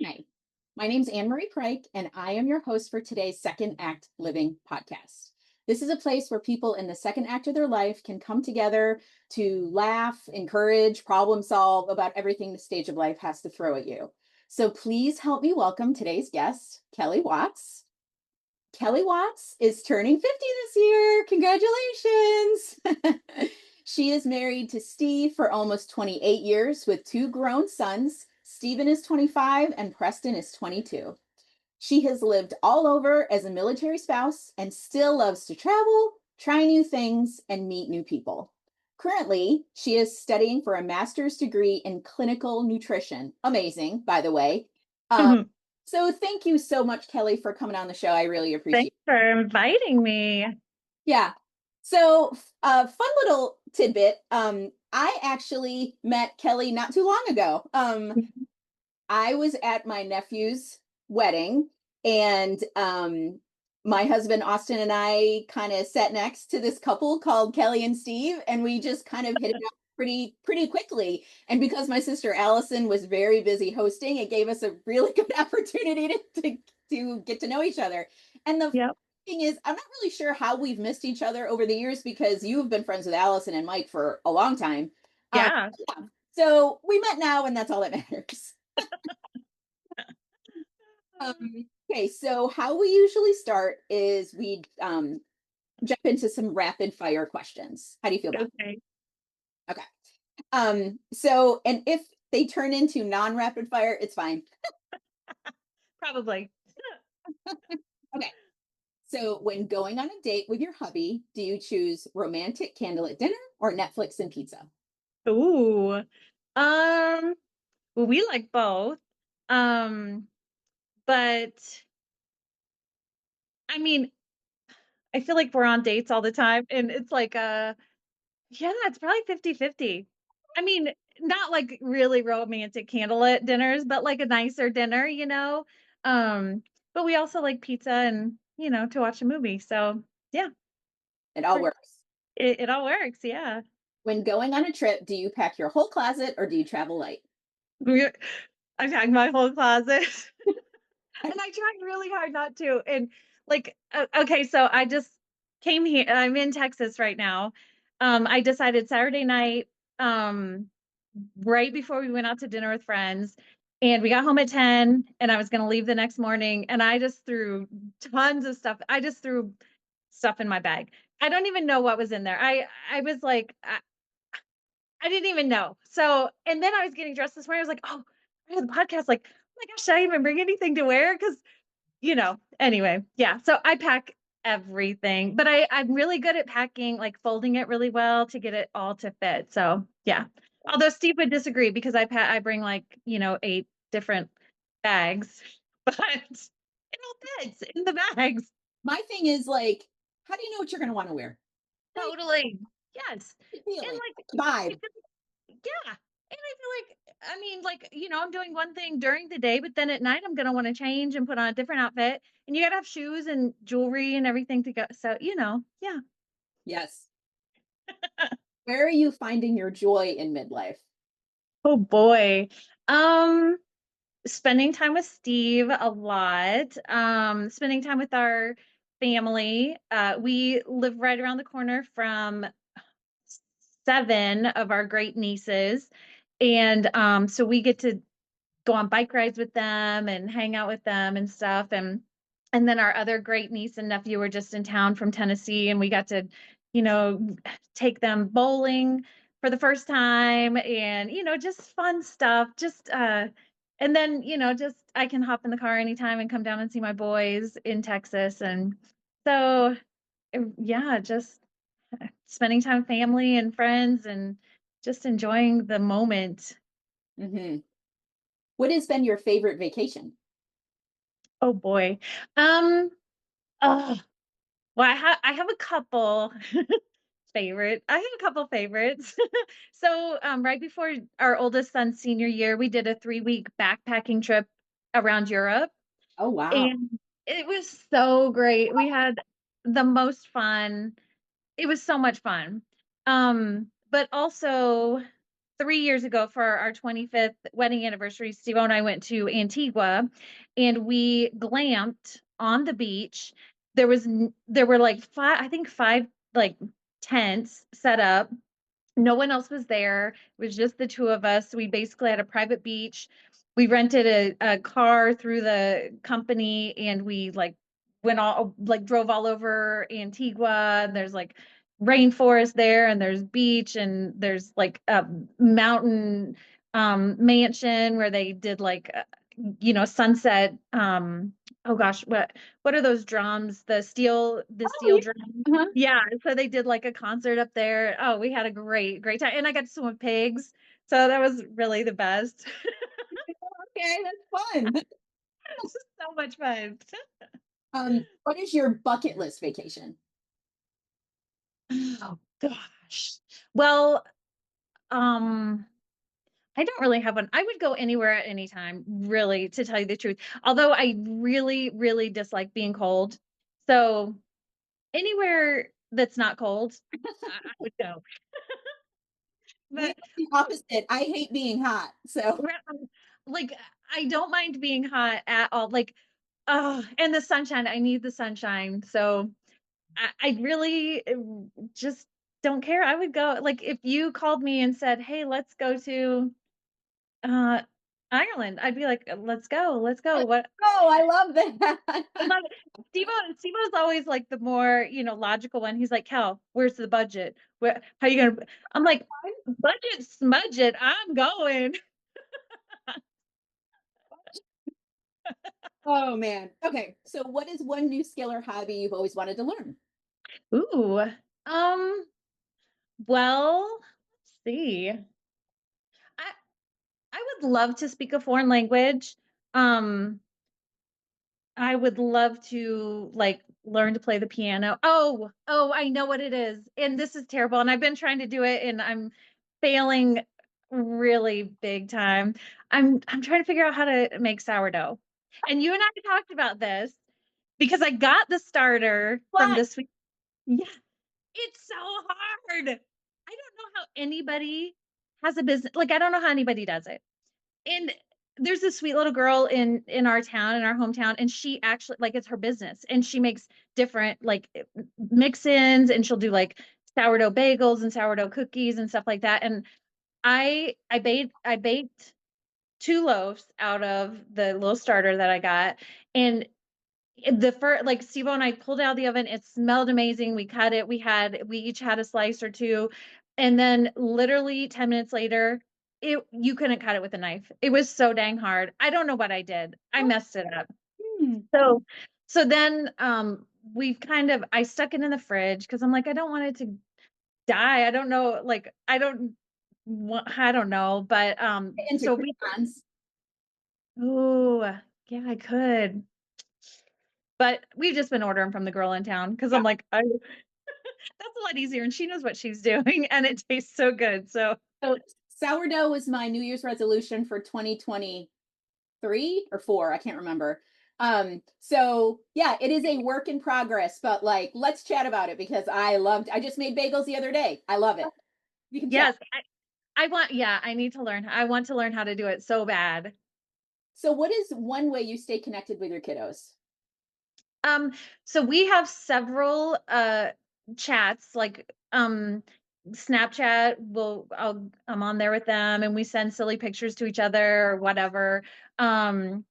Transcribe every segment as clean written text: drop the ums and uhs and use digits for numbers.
Hi, my name's Anne Marie Pryke, and I am your host for today's Second Act Living podcast. This is a place where people in the second act of their life can come together to laugh, encourage, problem solve about everything the stage of life has to throw at you. So please help me welcome today's guest, Kelly Watts. Kelly Watts is turning 50 this year. Congratulations. She is married to Steve for almost 28 years with two grown sons. Stephen is 25 and Preston is 22. She has lived all over as a military spouse and still loves to travel, try new things, and meet new people. Currently, she is studying for a master's degree in clinical nutrition. Amazing, by the way. Um, so thank you so much, Kelly, for coming on the show. I really appreciate Thanks it. for inviting me. Yeah. So, fun little tidbit. I actually met Kelly not too long ago. I was at my nephew's wedding, and my husband Austin and I kind of sat next to this couple called Kelly and Steve, and we just kind of hit it off pretty quickly. And because my sister Allison was very busy hosting, it gave us a really good opportunity to get to know each other. And the Yep. thing is, I'm not really sure how we've missed each other over the years because you've been friends with Allison and Mike for a long time. Um, Yeah. yeah. So we met now, and that's all that matters. Okay, so how we usually start is we jump into some rapid fire questions. How do you feel about Okay. that? Okay. So and if they turn into non-rapid fire, it's fine. Probably. Okay. So when going on a date with your hubby, do you choose romantic candlelit dinner or Netflix and pizza? Ooh. Um, well, we like both. Um, but I mean, I feel like we're on dates all the time and it's like yeah, it's probably 50-50. I mean, not like really romantic candlelit dinners, but like a nicer dinner, you know? Um, but we also like pizza and, to watch a movie. So, yeah, It all pretty- works. it all works, yeah. When going on a trip, do you pack your whole closet or do you travel light? We I packed my whole closet, and I tried really hard not to, and, like, okay, so I just came here I'm in Texas right now. I decided Saturday night, um, right before we went out to dinner with friends, and we got home at 10, and I was gonna leave the next morning, and I just threw tons of stuff I just threw stuff in my bag. I don't even know what was in there. I was like, I didn't even know. So, and then I was getting dressed this morning. I was like, "Oh, I have the podcast." Like, "Oh my gosh, should I even bring anything to wear?" Because, anyway, yeah. So I pack everything, but I'm really good at packing, like folding it really well to get it all to fit. So yeah. Although Steve would disagree because I bring like, 8 different bags, but it all fits in the bags. My thing is like, how do you know what you're going to want to wear? Right? Totally. Yes. And Feeling, like vibe. it Yeah, and I feel like like, I'm doing one thing during the day, but then at night I'm gonna wanna change and put on a different outfit, and you gotta have shoes and jewelry and everything to go so, yeah. Yes. Where are you finding your joy in midlife? Oh boy. Um, Spending time with Steve a lot, spending time with our family. We live right around the corner from 7 of our great nieces, and, so we get to go on bike rides with them and hang out with them and stuff. And then our other great niece and nephew were just in town from Tennessee, and we got to, you know, take them bowling for the first time, and just fun stuff. Just and then just I can hop in the car anytime and come down and see my boys in Texas, and so yeah, just spending time with family and friends and just enjoying the moment. Hmm. What has been your favorite vacation? Oh boy. Um, oh, well, I have a couple I have a couple favorites. So, right before our oldest son's senior year, we did a 3-week backpacking trip around Europe, Oh, wow. and it was so great. We had the most fun. It was so much fun. But also 3 years ago for our 25th wedding anniversary, Steve and I went to Antigua and we glamped on the beach. There were like five, I think five like tents set up. No one else was there. It was just the two of us. We basically had a private beach. We rented a car through the company and we like went all like drove all over Antigua. There's like rainforest there and there's beach and there's like a mountain mansion where they did like sunset oh gosh, what are those drums? Oh, The steel yeah. drum. Uh-huh. Yeah, so they did like a concert up there. Oh, we had a great time. And I got to swim with pigs. So that was really the best. Okay, that's fun. So much fun. What is your bucket list vacation? Oh gosh. Well, um, I don't really have one. I would go anywhere at any time, really, to tell you the truth. Although I really, really dislike being cold. So anywhere that's not cold, I would go. We But are the opposite. I hate being hot. So like I don't mind being hot at all. Like, oh, and the sunshine. I need the sunshine. So I really just don't care. I would go. Like if you called me and said, "Hey, let's go to uh Ireland," I'd be like, "Let's go, let's go." What? oh, I love that. Like, Steve-O's always like the more logical one. He's like, "Cal, where's the budget? Where? How you gonna?" I'm like, "Budget, smudge it. I'm going." Oh man. Okay. So what is one new skill or hobby you've always wanted to learn? Ooh. Um. Well, let's see. I would love to speak a foreign language. Um, I would love to like learn to play the piano. Oh, I know what it is. And this is terrible. And I've been trying to do it and I'm failing really big time. I'm trying to figure out how to make sourdough. And you and I talked about this because I got the starter from What? this week. Yeah, it's so hard. I don't know how anybody has a business. Like I don't know how anybody does it. And there's this sweet little girl in our town, in our hometown, and she actually like it's her business, and she makes different like mix-ins, and she'll do like sourdough bagels and sourdough cookies and stuff like that. And I baked two loaves out of the little starter that I got, and the first like Steve and I pulled it out of the oven. It smelled amazing. We cut it. We each had a slice or two. And then literally 10 minutes later, it you couldn't cut it with a knife. It was so dang hard. I don't know what I did. I messed it up. Hmm. So so then we've kind of I stuck it in the fridge because I'm like, I don't want it to die. I don't know, like I don't know. But Into so we crayons. oh yeah, I could. But we've just been ordering from the girl in town because Yeah. I'm like, that's a lot easier, and she knows what she's doing, and it tastes so good. So, So sourdough was my New Year's resolution for 2023 or 4, I can't remember. So yeah, it is a work in progress, but like let's chat about it because I just made bagels the other day. I love it. You can chat. yes, yeah, I need to learn. I want to learn how to do it so bad. So what is one way you stay connected with your kiddos? Um, so we have several chats like Snapchat I'm on there with them and we send silly pictures to each other or whatever. Um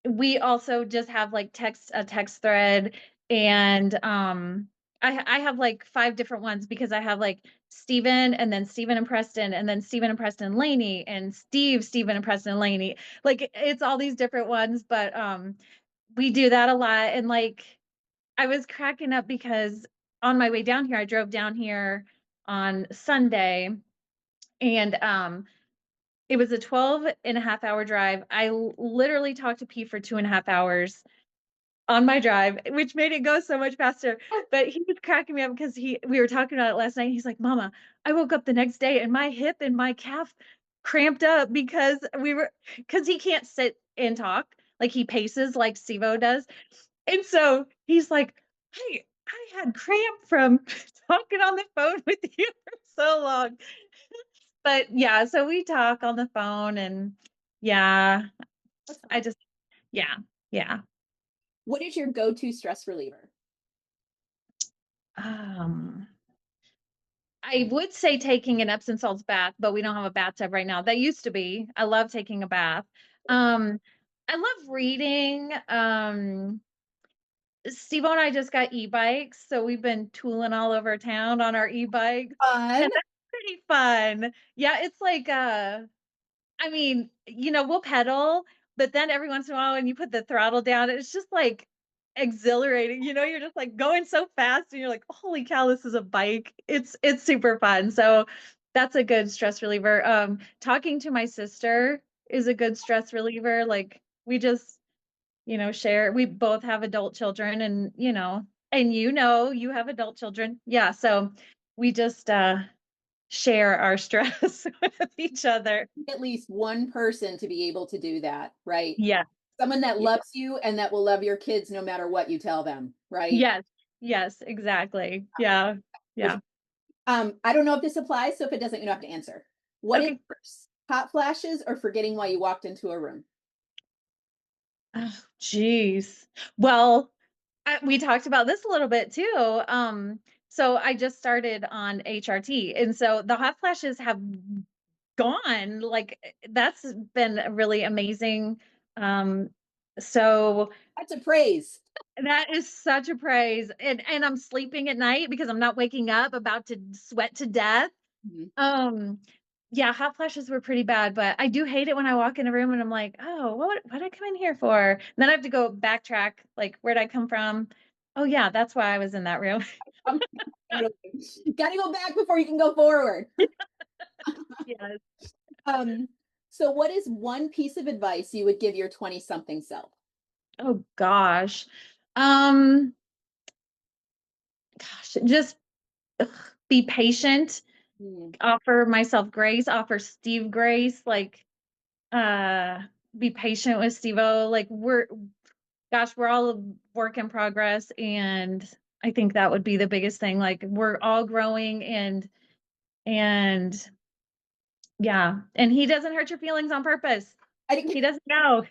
we also just have like a text thread and I have like five different ones because I have like Steven and then Steven and Preston and then Steven and Preston and Laney and Steven and Preston and Laney. Like it's all these different ones, but we do that a lot. And like I was cracking up because on my way down here, I drove down here on Sunday and it was a 12.5 hour drive. I literally talked to P for 2.5 hours on my drive, which made it go so much faster. But he was cracking me up because we were talking about it last night. He's like, Mama, I woke up the next day and my hip and my calf cramped up because he can't sit and talk. Like he paces like Sivo does. And so he's like, Hey, I had cramp from talking on the phone with you for so long. But yeah, so we talk on the phone and yeah, That's I fun. just yeah, yeah. What is your go-to stress reliever? Um, I would say taking an Epsom salts bath, but we don't have a bathtub right now. That used to be. I love taking a bath. Um, I love reading. Steve and I just got e-bikes, so we've been tooling all over town on our e-bikes, Fun. and that's pretty fun. Yeah, it's like I mean, we'll pedal, but then every once in a while when you put the throttle down, it's just like exhilarating. You're just like going so fast and you're like, "Holy cow, this is a bike." It's super fun. So that's a good stress reliever. Talking to my sister is a good stress reliever. Like we just, share. We both have adult children and you have adult children. Yeah, so we just share our stress with each other. At least one person to be able to do that, right? Yeah. Someone that Yeah. loves you and that will love your kids no matter what you tell them, right? Yes. Yes, exactly. Yeah. Yeah. I don't know if this applies, so if it doesn't, you don't have to answer. What is Okay. worse, hot flashes or forgetting why you walked into a room? Oh, geez. Well, we talked about this a little bit too. So I just started on HRT, and so the hot flashes have gone. Like that's been really amazing. Um, so That's a praise. that is such a praise, and I'm sleeping at night because I'm not waking up about to sweat to death. Mhm. Um, yeah, hot flashes were pretty bad, but I do hate it when I walk in a room and I'm like, "Oh, what did I come in here for?" And then I have to go backtrack, like, "Where'd I come from?" "Oh, yeah, that's why I was in that room." Um, totally. Gotta go back before you can go forward. Yes. Um, so what is one piece of advice you would give your 20 something self? Oh gosh. Um, just ugh, be patient, Mm, offer myself grace, offer Steve grace, like, uh, be patient with Steve-O. Like, we're all a work in progress, and I think that would be the biggest thing. Like we're all growing and yeah, and he doesn't hurt your feelings on purpose. I didn't He doesn't know.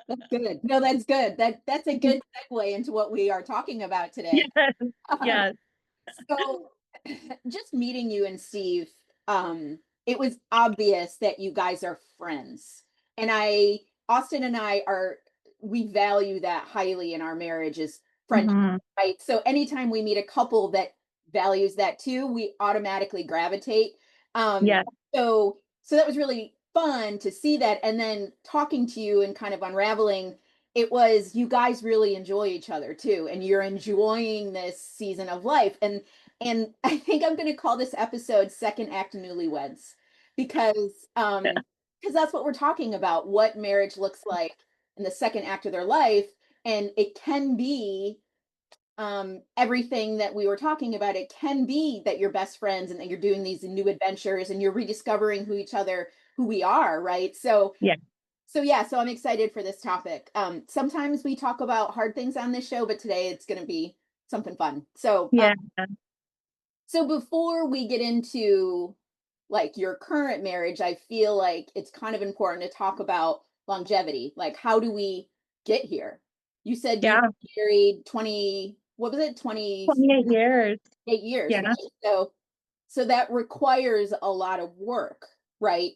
That's good. No, that's good. That's a good segue into what we are talking about today. Yes. Yes. So just meeting you and Steve, it was obvious that you guys are friends. And Austin and I we value that highly in our marriage is friendship, Mhm. right? So anytime we meet a couple that values that too, we automatically gravitate. Um, Yes. so that was really fun to see that. And then talking to you and kind of unraveling, it was you guys really enjoy each other too, and you're enjoying this season of life. And I think I'm going to call this episode Second Act Newlyweds because because that's what we're talking about, what marriage looks like in the second act of their life. And it can be everything that we were talking about. It can be that you're best friends and that you're doing these new adventures and you're rediscovering who we are, right? Yeah. So yeah, so I'm excited for this topic. Sometimes we talk about hard things on this show, but today it's going to be something fun. Yeah. So before we get into like your current marriage, I feel like it's kind of important to talk about longevity. Like, how do we get here? You said you Yeah. were married 20, what was it, 28 28 years. years, Yeah. right? So that requires a lot of work, right?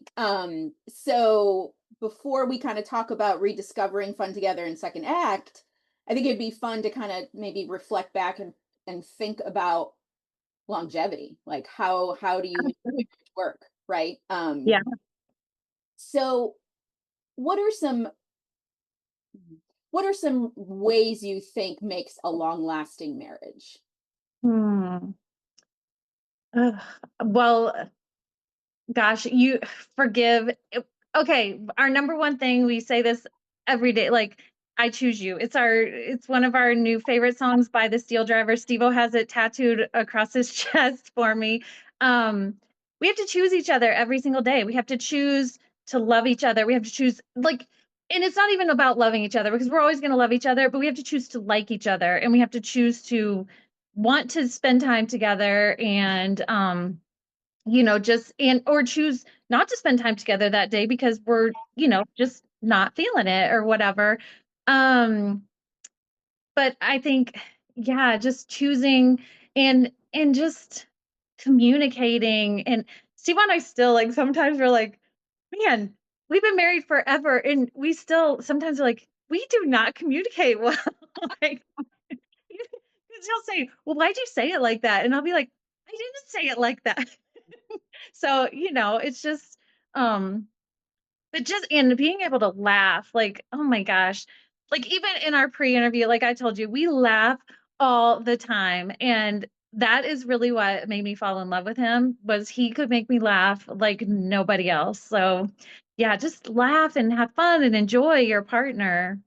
So before we kind of talk about rediscovering fun together in second act, I think it'd be fun to kind of maybe reflect back and think about longevity. Like how do you make Absolutely. it work, right? Yeah. So what are some what are some ways you think makes a long lasting marriage? Hmm. Ugh. Well, gosh, you forgive. Okay, our number one thing, we say this every day, like, I choose you. It's one of our new favorite songs by the Steel Driver. Steve-O has it tattooed across his chest for me. Um, we have to choose each other every single day. We have to choose to love each other. We have to choose like and it's not even about loving each other because we're always going to love each other, but we have to choose to like each other and we have to choose to want to spend time together and just and or choose not to spend time together that day because we're, just not feeling it or whatever. Um, but I think, yeah, just choosing and just communicating. And Steve and I still like sometimes we're like, man, we've been married forever and we still sometimes we're like, we do not communicate well. Like, because he'll say, well, why'd you say it like that? And I'll be like, I didn't say it like that. So, it's just, um, but just and being able to laugh, like, oh my gosh, like even in our pre-interview, like I told you, we laugh all the time. And that is really what made me fall in love with him was he could make me laugh like nobody else. So yeah, just laugh and have fun and enjoy your partner.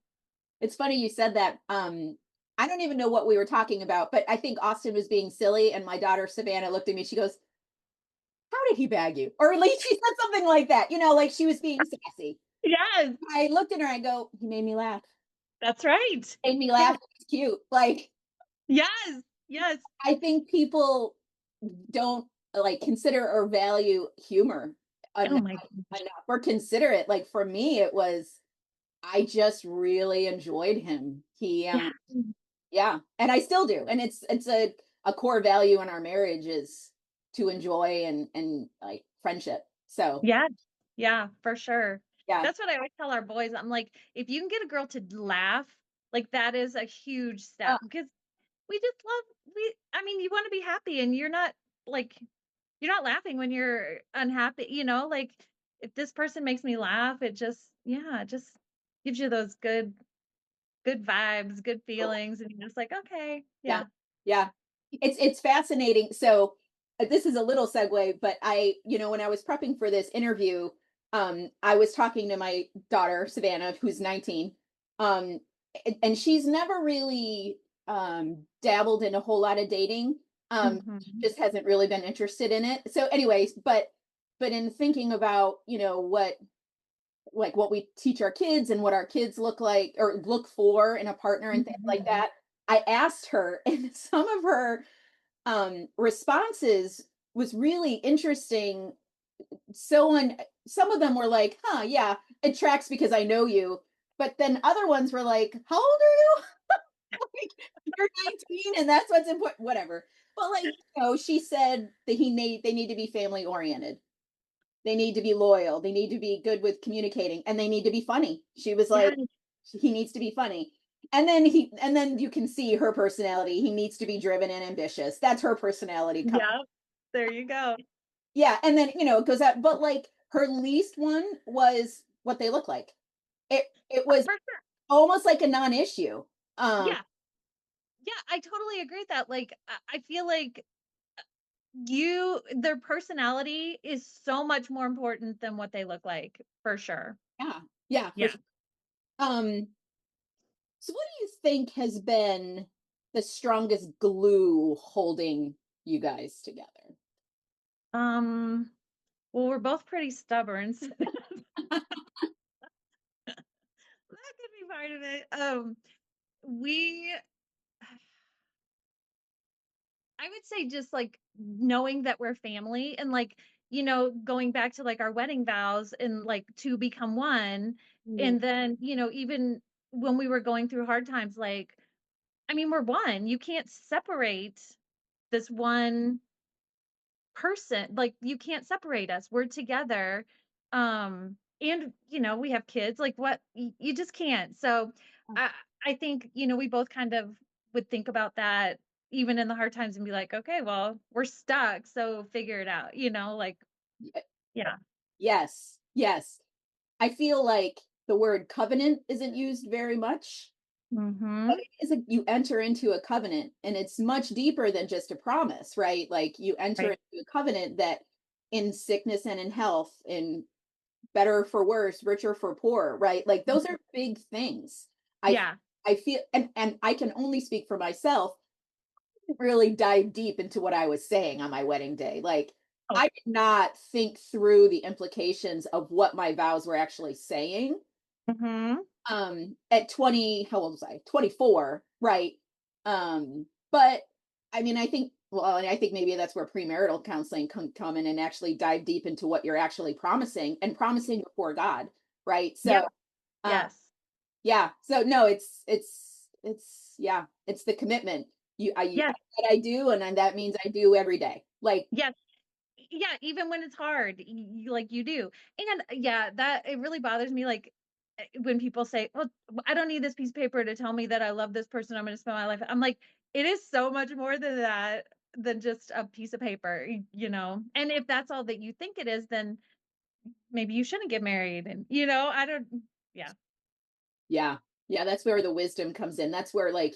It's funny you said that. I don't even know what we were talking about, but I think Austin was being silly, and my daughter Savannah looked at me. She goes, "How did he bag you?" Or at least she said something like that. Like she was being sassy. Yes, I looked at her. I go, "He made me laugh. that's right. Made me Yeah. laugh. It's cute." Like Yes. Yes. I think people don't like consider or value humor Oh enough, my gosh. enough or consider it. Like for me, it was I just really enjoyed him. Yeah. Yeah, and I still do. And it's a core value in our marriage is to enjoy and like friendship. So, Yeah. Yeah, for sure. yeah. That's what I always tell our boys. I'm like, if you can get a girl to laugh, like that is a huge Uh, step because we just love I mean, you want to be happy and like you're not laughing when you're unhappy, like if this person makes me laugh, it just gives you those good vibes, good feelings and you're just like, okay, yeah. yeah. Yeah. It's fascinating. So, this is a little segue, but when I was prepping for this interview, I was talking to my daughter Savannah, who's 19. And she's never really dabbled in a whole lot of dating. Mhm. Just hasn't really been interested in it. So anyways, but in thinking about, what we teach our kids and what our kids look like or look for in a partner and things like Mhm. that, I asked her, and some of her responses was really interesting. So, and some of them were like, huh, yeah, it tracks because I know you. But then other ones were like, how old are you? Like, you're 19 and that's what's important, whatever. But like, she said that they need to be family oriented. They need to be loyal. They need to be good with communicating and they need to be funny. She was like, Yeah. he needs to be funny. And then you can see her personality. He needs to be driven and ambitious. That's her personality coming. Yep. There you go. Yeah. And then, it goes out, but like her least one was what they look like. It was For sure. almost like a non-issue. Um, Yeah. Yeah, I totally agree with that. Like, I feel like their personality is so much more important than what they look like, for sure. yeah, yeah, for Yeah. sure. Um, so what do you think has been the strongest glue holding you guys together? Um, well, we're both pretty stubborn, so that could be part of it. We I would say just like knowing that we're family and like, going back to like our wedding vows and like to become one. Mm, And then, even when we were going through hard times, like, I mean, we're one. You can't separate this one person. Like, you can't separate us. We're together. And we have kids. Like, what you just can't. So, I I think we both kind of would think about that even in the hard times and be like, okay, well, we're stuck, so figure it out. Like, y- yeah. yes, yes. I feel like the word covenant isn't used very much, but Mm-hmm. it is you enter into a covenant and it's much deeper than just a promise, right? Like you enter Right. into a covenant that in sickness and in health, in better for worse, richer for poor, right? Like those are big things. I Yeah. I feel and I can only speak for myself, really dive deep into what I was saying on my wedding day. Like Oh. I did not think through the implications of what my vows were actually saying. Mm-hmm. At 20, how old was I? 24, right? But I mean, I think Well, and I think maybe that's where premarital counseling can come in and actually dive deep into what you're actually promising and promising before God, right? Yep. So, uh, Yes. yeah. So no, it's yeah, it's the commitment. I Yes. said I do, and then that means I do every day. Like, Yes. Yeah, even when it's hard, like you do. And yeah, that it really bothers me like when people say, "Well, I don't need this piece of paper to tell me that I love this person. I'm going to spend my life." I'm like, it is so much more than that than just a piece of paper, you know. And if that's all that you think it is, then maybe you shouldn't get married and I don't yeah. yeah, yeah, that's where the wisdom comes in. That's where like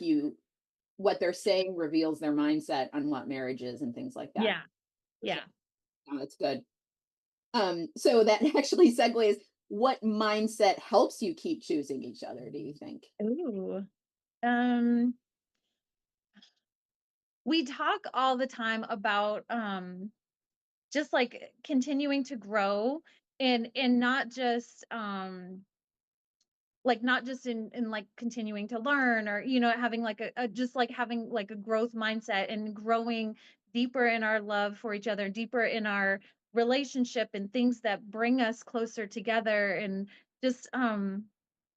what they're saying reveals their mindset on what marriage is and things like that. Yeah. For sure. Yeah. No, that's good. So that actually segues, what mindset helps you keep choosing each other, do you think? Ooh. Um we talk all the time about just like continuing to grow and not just like not just in like continuing to learn or having like a just like having like a growth mindset and growing deeper in our love for each other, deeper in our relationship and things that bring us closer together and just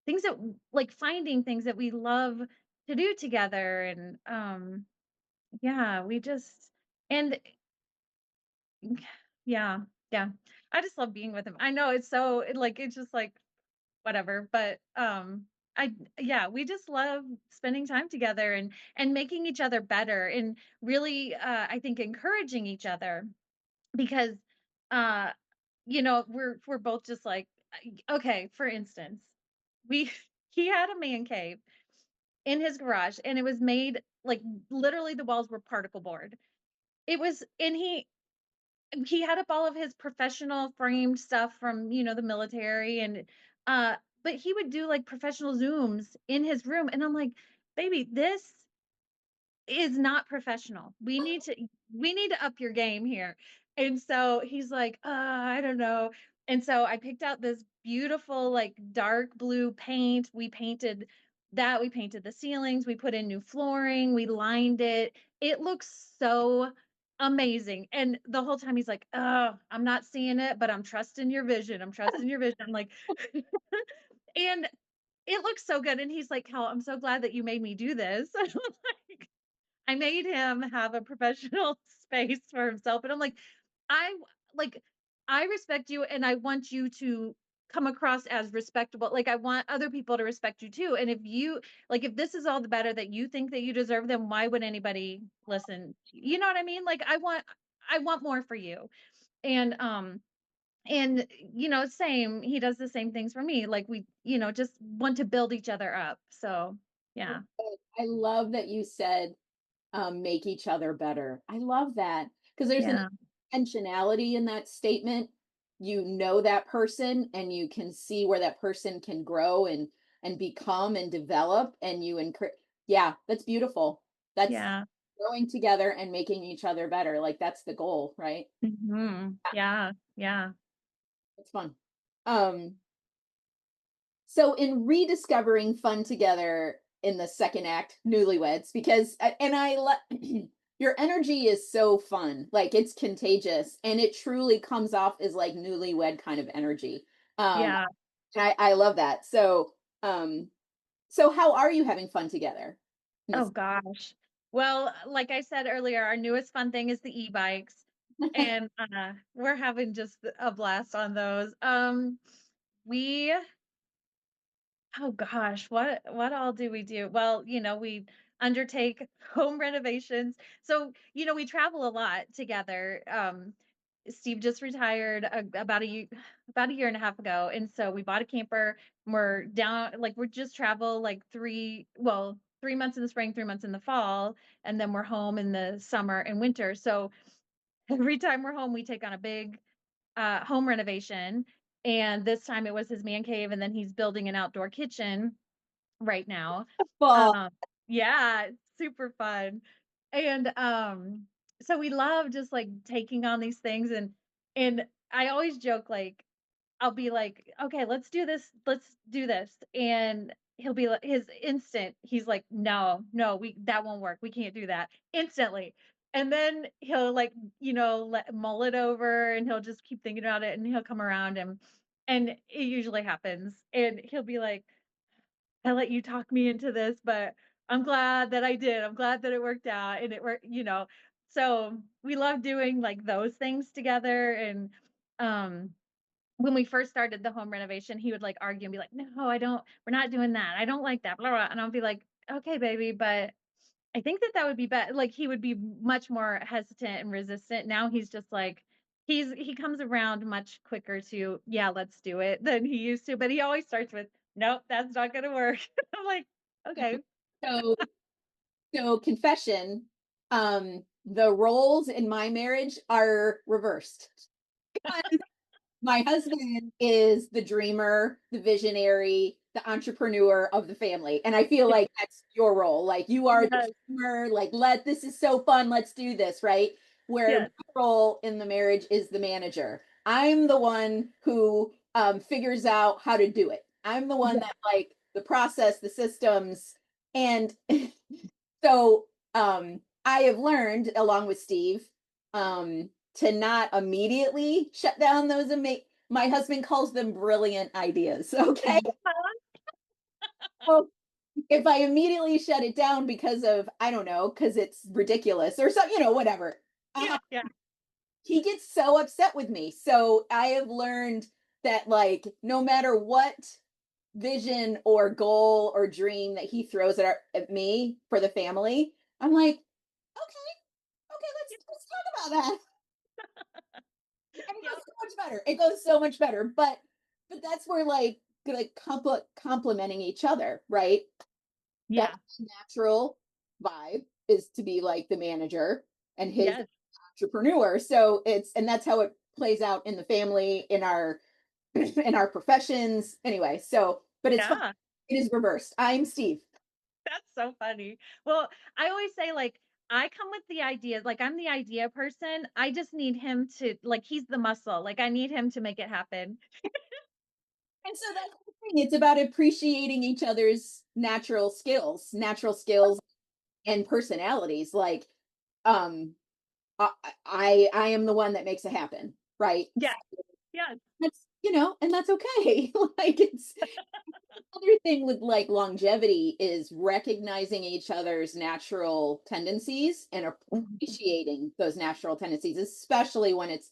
things that like finding things that we love to do together and yeah, we just and yeah, yeah. I just love being with him. I know it's so it's just like whatever, but I yeah, we just love spending time together and making each other better and really I think encouraging each other because uh we're both just like okay, for instance, we he had a man cave in his garage and it was made like literally the walls were particle board. It was and he had up all of his professional framed stuff from, the military and uh but he would do like professional zooms in his room and I'm like, "Baby, this is not professional. We need to up your game here." And so he's like, I don't know." And so I picked out this beautiful like dark blue paint. We painted the ceilings, we put in new flooring, we lined it. It looks so amazing. And the whole time he's like, "Oh, I'm not seeing it, but I'm trusting your vision. I'm trusting your vision." I'm like, and it looks so good. And he's like, "Cal, I'm so glad that you made me do this." I made him have a professional space for himself, and I'm I like, I respect you, and I want you to come across as respectable. Like, I want other people to respect you too, and if this is all the better that you think that you deserve, then why would anybody listen? You know what I mean? Like, I want more for you, and, same, he does the same things for me, like, we, just want to build each other up, so, yeah. I love that you said, make each other better. I love that because there's an Yeah, intentionality in that statement. You know that person and you can see where that person can grow and become and develop and you encourage. Yeah, that's beautiful. That's yeah. growing together and making each other better. Like that's the goal, right? Mhm. Yeah, yeah. It's fun. Um, so in rediscovering fun together in the second act, Newlyweds, because and your energy is so fun, like it's contagious, and it truly comes off as like newlywed kind of energy. Yeah. And I love that. So how are you having fun together? In Oh this- gosh. Well, like I said earlier, our newest fun thing is the e-bikes, and, we're having just a blast on those. We Oh gosh, what all do we do? Well, we undertake home renovations. So, we travel a lot together. Steve just retired about a year and a half ago, and so we bought a camper. We're down like we're just travel like 3 months in the spring, 3 months in the fall, and then we're home in the summer and winter. So every time we're home, we take on a big home renovation. And this time it was his man cave, and then he's building an outdoor kitchen right now. Well, Um, yeah, it's super fun. And, so we love just, like, taking on these things and I always joke, like, I'll be like, "Okay, let's do this," and he'll be like he's like, "No, no, that won't work, we can't do that," instantly. And then he'll like, mull it over and he'll just keep thinking about it and he'll come around and it usually happens. And he'll be like, I let you talk me into this, but I'm glad that I did. I'm glad that it worked out and it worked. So we love doing like those things together. And um when we first started the home renovation, he would like argue and be like, no, we're not doing that. I don't like that. Blah, blah. And I'll be like, okay, baby, but I think that would be better. Like he would be much more hesitant and resistant. Now he's just like, he comes around much quicker to, yeah, let's do it than he used to. But he always starts with, nope, that's not going to work. I'm like, okay. So, so confession, the roles in my marriage are reversed. My husband is the dreamer, the visionary, the entrepreneur of the family. And I feel Yeah, like that's your role. Like you are the yes, dreamer, like this is so fun, let's do this, right? Where my yes, role in the marriage is the manager. I'm the one who figures out how to do it. I'm the one yeah, that like the process, the systems. And so I have learned along with Steve to not immediately shut down those my husband calls them brilliant ideas. Okay. yeah, Well, if I immediately shut it down because of, I don't know, because it's ridiculous or something, whatever, yeah, uh, yeah, he gets so upset with me. So I have learned that, like, no matter what vision or goal or dream that he throws at me for the family, I'm like, okay, okay, let's talk about that. And it yeah, goes so much better. It goes so much better. But that's where like complementing each other, right? That's yeah, natural vibe is to be like the manager and his yes, entrepreneur. So and that's how it plays out in the family, in our in our professions. Anyway, so but it's fun. yeah. It is reversed. I'm Steve. That's so funny. Well, I always say, like, I come with the ideas, like, I'm the idea person. I just need him to, like, he's the muscle. Like, I need him to make it happen. And so that's the thing. It's about appreciating each other's natural skills and personalities. Like, um, I am the one that makes it happen, right? Yeah, yes, That's and that's okay. Like it's other thing with like longevity is recognizing each other's natural tendencies and mhm, appreciating those natural tendencies, especially when it's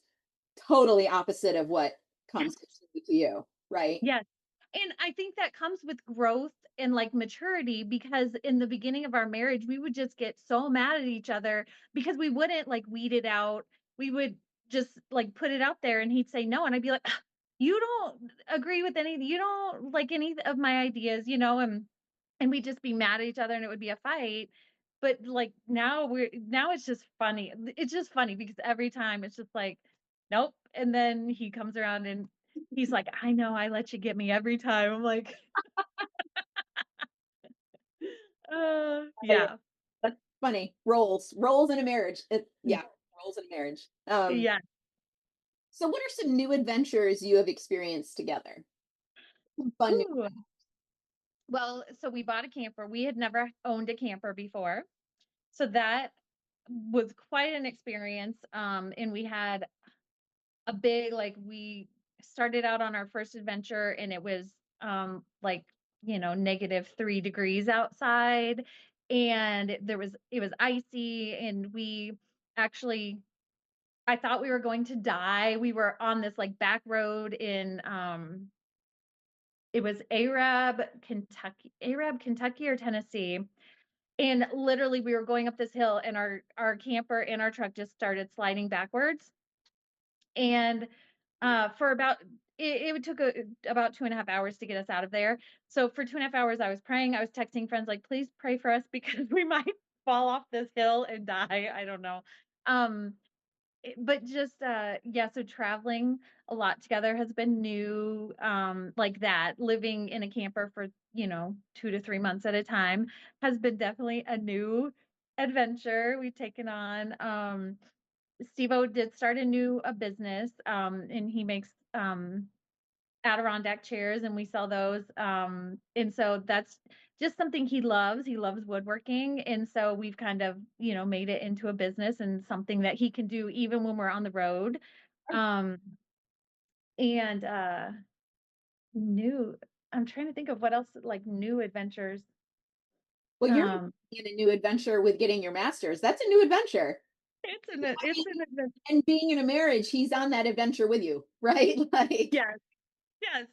totally opposite of what yes, comes to you, right? yes. And I think that comes with growth and, like, maturity because in the beginning of our marriage, we would just get so mad at each other because we wouldn't, like, weed it out. We would just, like, put it out there and he'd say no, and I'd be like, "Ugh, you don't agree with you don't like any of my ideas," and we'd just be mad at each other and it would be a fight. But, like, now it's just funny. It's just funny because every time it's just like, "Nope," and then he comes around and he's like, "I know, I let you get me every time." I'm like, Oh, yeah. yeah, That's funny. Roles in a marriage. mm, Yeah, roles in a marriage. yeah. So what are some new adventures you have experienced together? Some fun new. Ooh. Well, so we bought a camper. We had never owned a camper before, so that was quite an experience, and we had a big like, we started out on our first adventure, and it was, like, -3 degrees outside, and it was icy, and we actually I thought we were going to die. We were on this, like, back road in, it was Arab, Kentucky or Tennessee, and literally we were going up this hill and our camper and our truck just started sliding backwards, and, for about it took about 2.5 hours to get us out of there. So for 2.5 hours, I was praying, I was texting friends like, "Please pray for us because we might fall off this hill and die." I don't know. Um, but just, yeah, so traveling a lot together has been new, like that. Living in a camper for, 2 to 3 months at a time has been definitely a new adventure we've taken on. Steve-O did start a business, and he makes, Adirondack chairs, and we sell those, and so just something he loves. He loves woodworking, and so we've kind of, made it into a business and something that he can do even when we're on the road. Um, and, new I'm trying to think of what else, like, new adventures. Well, you're Um, in a new adventure with getting your master's. That's a new adventure. I it's an mean, adventure. and being in a marriage, he's on that adventure with you, right? Like, Yes. Yes.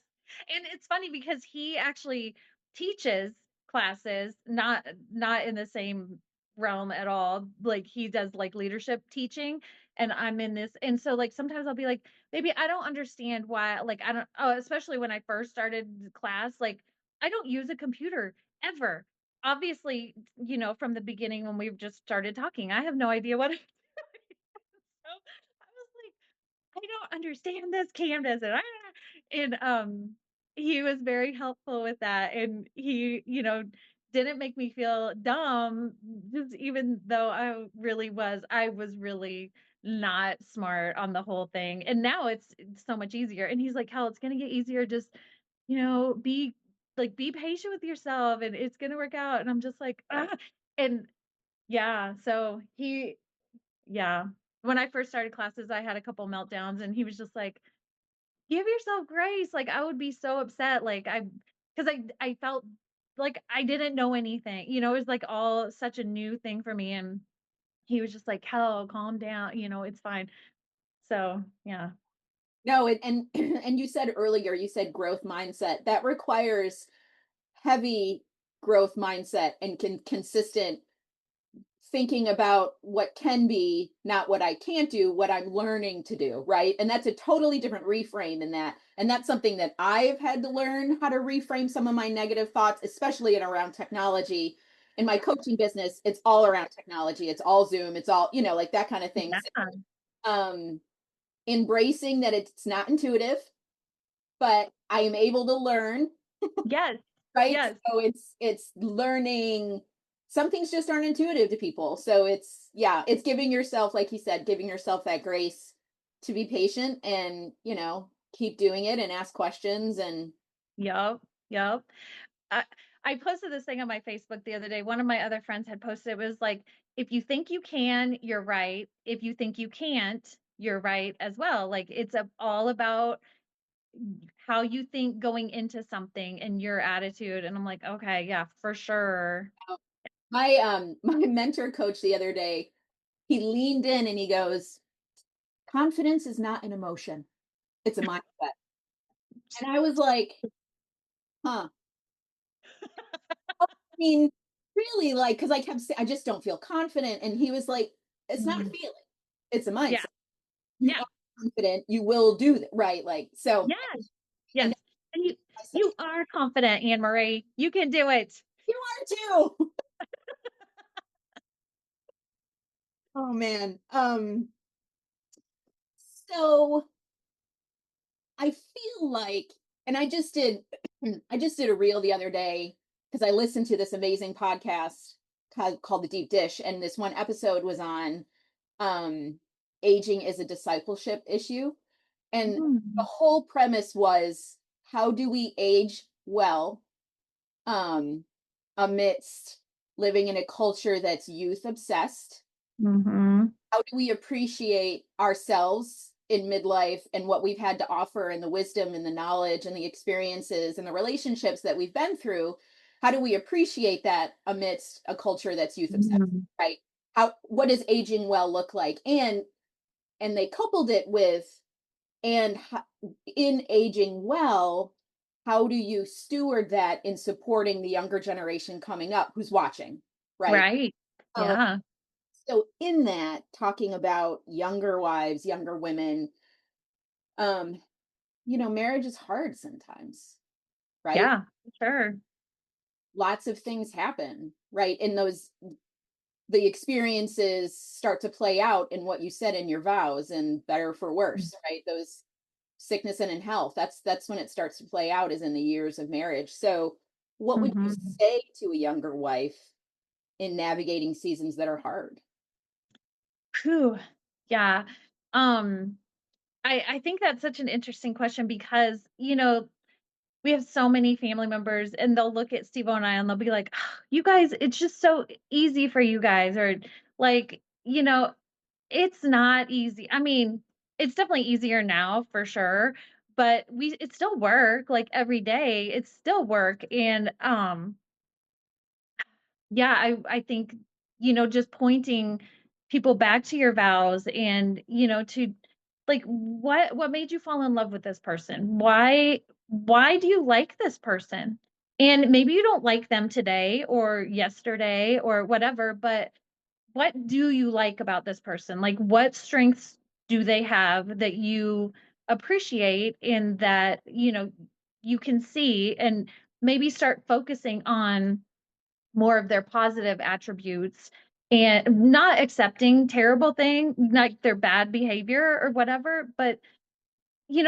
And it's funny because he actually teaches classes, not in the same realm at all. Like he does like leadership teaching and I'm in this. And so like sometimes I'll be like, "Baby, I don't understand why like I don't oh, especially when I first started class, like I don't use a computer ever." Obviously, from the beginning when we've just started talking, I have no idea what I'm doing. So I was like, I don't understand this canvas and he was very helpful with that and he, didn't make me feel dumb just even though I was really not smart on the whole thing. And now it's so much easier. And he's like, "Hell, it's gonna get easier. Just, be patient with yourself and it's gonna work out." And I'm just like, ah. And yeah, so yeah. When I first started classes, I had a couple meltdowns and he was just like, "Give yourself grace." Like I would be so upset. Cause I felt like I didn't know anything. It was like all such a new thing for me. And he was just like, "Hell, calm down. It's fine." So yeah. no, and and you said earlier, you said growth mindset. That requires heavy growth mindset and consistent thinking about what can be, not what I can't do, what I'm learning to do, right? And that's a totally different reframe in that. And that's something that I've had to learn how to reframe some of my negative thoughts, especially in around technology. In my coaching business, it's all around technology. It's all Zoom, it's all, like that kind of thing. Yeah. So, embracing that it's not intuitive, but I am able to learn, Yes. right? Yes. So it's learning. Some things just aren't intuitive to people. So it's, yeah, it's giving yourself, like you said, giving yourself that grace to be patient and, keep doing it and ask questions and Yep. Yep. I I posted this thing on my Facebook the other day. One of my other friends had posted it was like, if you think you can, you're right. If you think you can't, you're right as well. Like all about how you think going into something and your attitude. And I'm like, okay, yeah, for sure. my mentor coach the other day, he leaned in and he goes, confidence is not an emotion. It's a mindset. And I was like, huh. I mean, really, like, because I kept saying, I just don't feel confident. And he was like, it's not a Mm. feeling, it's a Yeah. mindset. You Yeah. are confident, you will do that, right? Like, so, Yes. and Yes. And I said, you are confident, Anne Marie. You can do it. you are too. Oh man. So I feel like, and I just did a reel the other day because I listened to this amazing podcast called The Deep Dish, and this one episode was on um, aging is a discipleship issue, and the Mm. whole premise was how do we age well um, amidst living in a culture that's youth obsessed. Mhm. How do we appreciate ourselves in midlife and what we've had to offer and the wisdom and the knowledge and the experiences and the relationships that we've been through? How do we appreciate that amidst a culture that's youth obsessed, Mm. right? How, what does aging well look like? And they coupled it with, and in aging well, how do you steward that in supporting the younger generation coming up who's watching, right? Right. um, Yeah. so in that, talking about younger wives, younger women, um, marriage is hard sometimes, right? Yeah. Sure. Lots of things happen, right? And the experiences start to play out in what you said in your vows, and better for worse, right? Those sickness and in health. That's when it starts to play out, is in the years of marriage. So what would you Mhm. say to a younger wife in navigating seasons that are hard? Phew. Yeah. Um, I think that's such an interesting question because, we have so many family members and they'll look at Steve and I and they'll be like, "Ah, you guys, it's just so easy for you guys," or like, it's not easy. I mean, it's definitely easier now for sure, but it's still work, like every day, it's still work. And yeah, I think, just pointing people back to your vows and, to like what made you fall in love with this person? Why do you like this person? And maybe you don't like them today or yesterday or whatever, but what do you like about this person? Like what strengths do they have that you appreciate and that, you can see, and maybe start focusing on more of their positive attributes and not accepting terrible thing, like their bad behavior or whatever. But,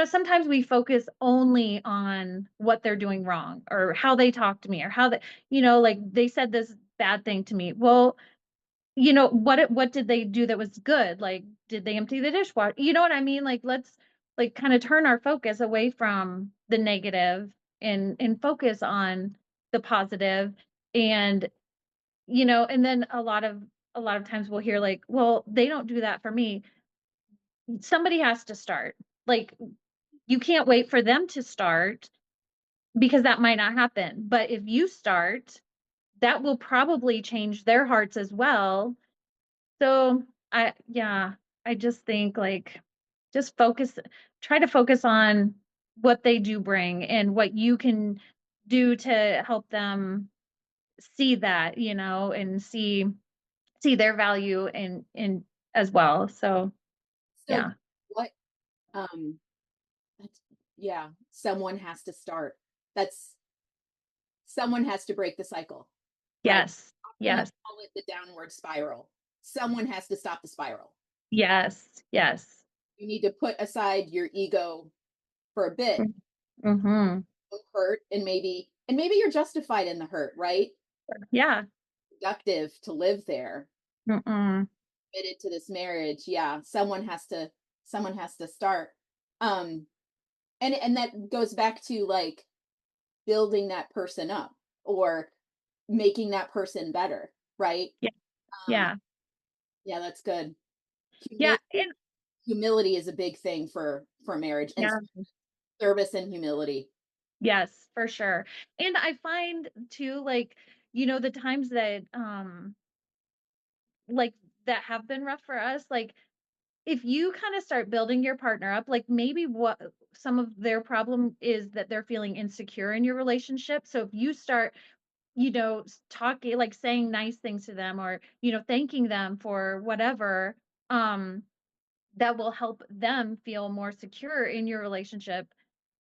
sometimes we focus only on what they're doing wrong or how they talk to me or how they, like they said this bad thing to me. Well, what did they do that was good? Like, did they empty the dishwasher? You know what I mean? Like, let's like kind of turn our focus away from the negative and focus on the positive. And and then a lot of times we'll hear like, well, they don't do that for me. Somebody has to start. Like, you can't wait for them to start because that might not happen. But if you start, that will probably change their hearts as well. So yeah, I just think like just try to focus on what they do bring and what you can do to help them see that, and see their value in as well. So So yeah. what um that's, yeah, someone has to start. That's someone has to break the cycle, right? Yes. I'm gonna Yes. call it the downward spiral. Someone has to stop the spiral. Yes. Yes. You need to put aside your ego for a bit, Mm-hmm. hurt, and maybe you're justified in the hurt, right? Yeah. Productive to live there, Mm-mm. committed to this marriage. Yeah, someone has to start. Um, and that goes back to like building that person up or making that person better, right? Yeah. Um, Yeah. yeah, that's good. Yeah. Humility, And humility is a big thing for marriage, and yeah. service and humility. Yes, for sure. And I find too, like, the times that like that have been rough for us, like if you kind of start building your partner up, like maybe what some of their problem is that they're feeling insecure in your relationship. So if you start, talking, like saying nice things to them or, thanking them for whatever, um, that will help them feel more secure in your relationship.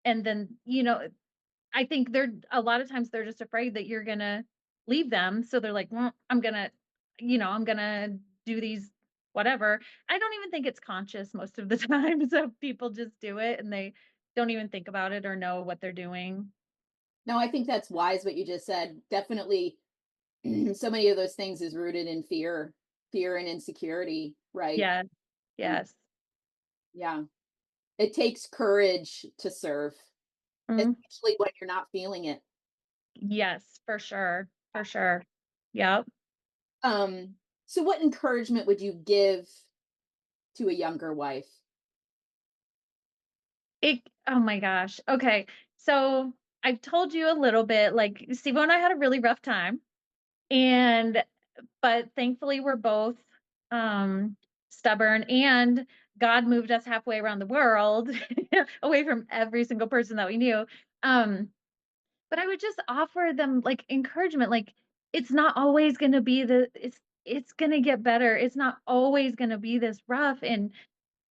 And then, I think they're a lot of times they're just afraid that you're gonna leave them. So they're like, well, I'm gonna do these whatever. I don't even think it's conscious most of the time. So people just do it and they don't even think about it or know what they're doing. No, I think that's wise what you just said. Definitely, so many of those things is rooted in fear and insecurity, right? Yeah. And Yes. yeah, it takes courage to serve, Mm, especially when you're not feeling it. yes, for sure. For sure. Yep. Um, so what encouragement would you give to a younger wife? Oh my gosh. Okay. So I've told you a little bit, like Sibo and I had a really rough time. And but thankfully we're both um stubborn, and God moved us halfway around the world away from every single person that we knew. Um but I would just offer them like encouragement, like it's not always going to be it's going to get better. It's not always going to be this rough, and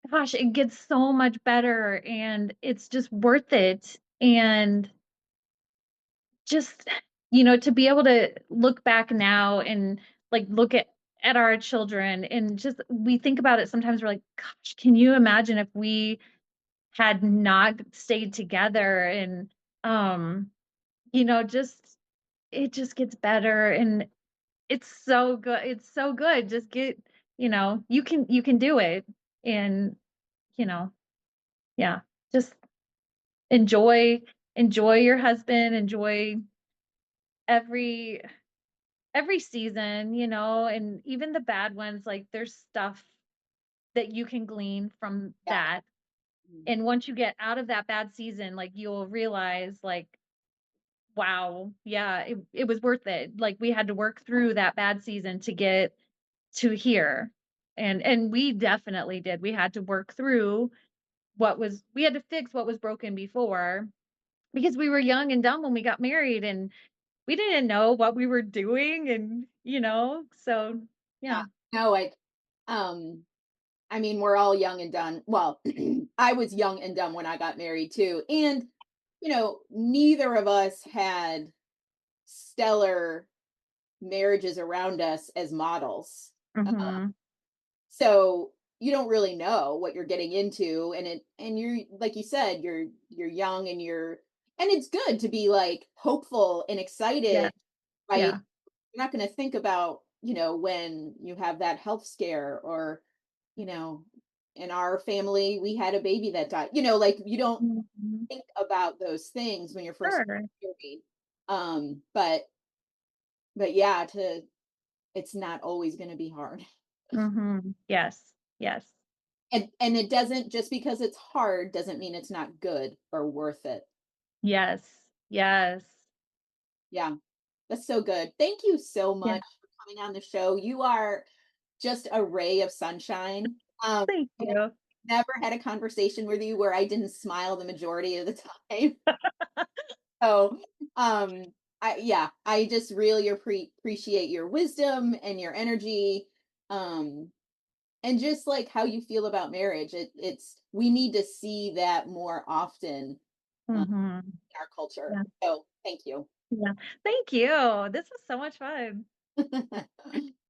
gosh, it gets so much better and it's just worth it. And just, to be able to look back now and like look at our children, and just we think about it sometimes, we're like, gosh, can you imagine if we had not stayed together? And just it just gets better, and it's so good. It's so good. Just get, you can do it. And, you know, yeah, just enjoy enjoy your husband, enjoy every every season, and even the bad ones, like, there's stuff that you can glean from Yeah. that, Mhm. and once you get out of that bad season, like, you'll realize, like, wow, yeah, it was worth it. Like, we had to work through that bad season to get to here, and we definitely did. We had to work through we had to fix what was broken before, because we were young and dumb when we got married, and we didn't know what we were doing, and, so Yeah. yeah. No, um, I mean, we're all young and done. Well, I was young and dumb when I got married too. And, neither of us had stellar marriages around us as models. Mhm. So you don't really know what you're getting into. And you're, like you said, you're young and it's good to be like hopeful and Yeah, excited, right? yeah. You're not going to think about, when you have that health scare or, you know, in our family, we had a baby that died, like you don't Mhm. think about those things when you're first Sure. married. But yeah, it's not always going to be hard. Mhm. Yes, yes, And it doesn't, just because it's hard doesn't mean it's not good or worth it. yes, yes. Yeah, that's so good. Thank you so Yeah, much for coming on the show. You are just a ray of sunshine. thank I've you. never had a conversation with you where I didn't smile the majority of the time. So, I just really appreciate your wisdom and your energy, um, and just like how you feel about marriage. We need to see that more often Mhm. in our culture. Yeah, So, thank you. yeah. Thank you. This was so much fun.